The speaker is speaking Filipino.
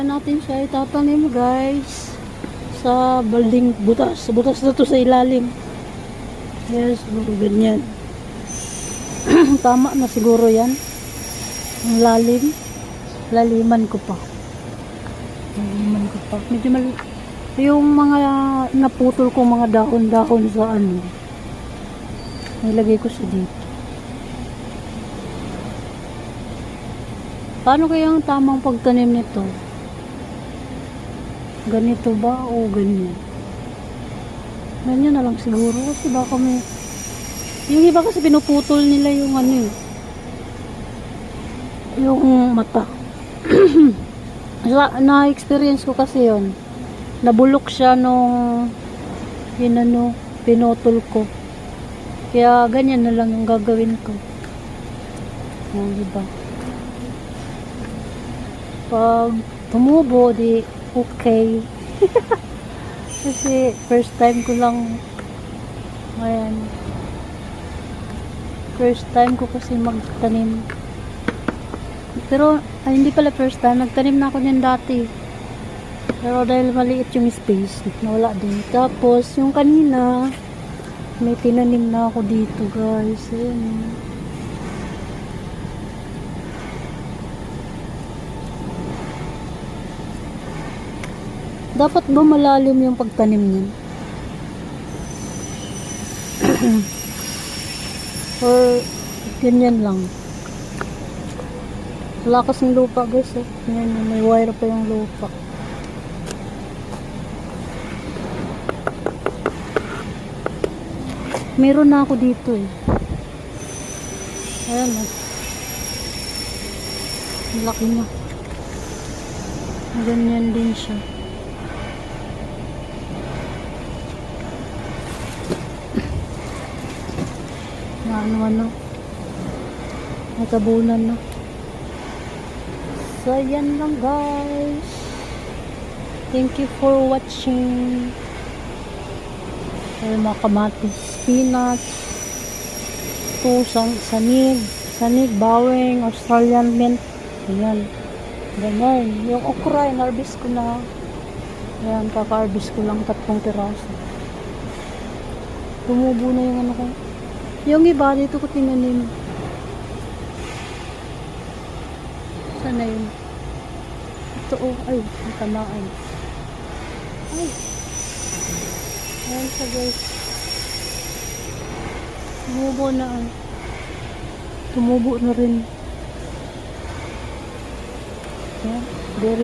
Natin siya itatanim guys sa balding butas. Butas na to sa ilalim. Yes, ganyan. Tama na siguro yan. Ang lalim. Laliman ko pa. Laliman ko pa. Medyo yung mga naputol ko mga dahon-dahon sa ano. Nilagay ko sa dito. Paano kaya ang tamang pagtanim nito? Ganito ba o ganyan? Ganyan na lang siguro kasi baka may yung iba kasi pinuputol nila yung ano yung mata. Na-experience ko kasi yon. Nabulok siya nung pinutol ko. Kaya ganyan na lang yung gagawin ko. O, diba? Pag tumubo, di okay. Kasi first time ko lang ayan. First time ko kasi magtanim. Pero ay, hindi pala first time, nagtanim na ako niyan dati. Pero dahil maliit yung space, nawala din. Tapos yung kanina may tinanim na ako dito, guys. Ayan. Dapat ba malalim yung pagtanim niyan? Or ganyan lang? Wala kasing lupa guys. Yan, may wire pa yung lupa. Meron na ako dito eh. Ayan o. Laki na. Ganyan din siya. Ano natabunan na. So yan lang guys, thank you for watching. Mga kamatis, spinach, sanig, bawang, Australian mint. Ayan, ganyan. Yung okra, in-harvest ko na. Ayan, kaka-harvest ko lang 3 piraso. Tumubo na yung ano ko. Yung iba, dito ko tinanim. Sana yun? Ito oh, ay, ang tamaan. Ay. Ayan siya guys. Tumubo na ay. Tumubo na rin. Ayan.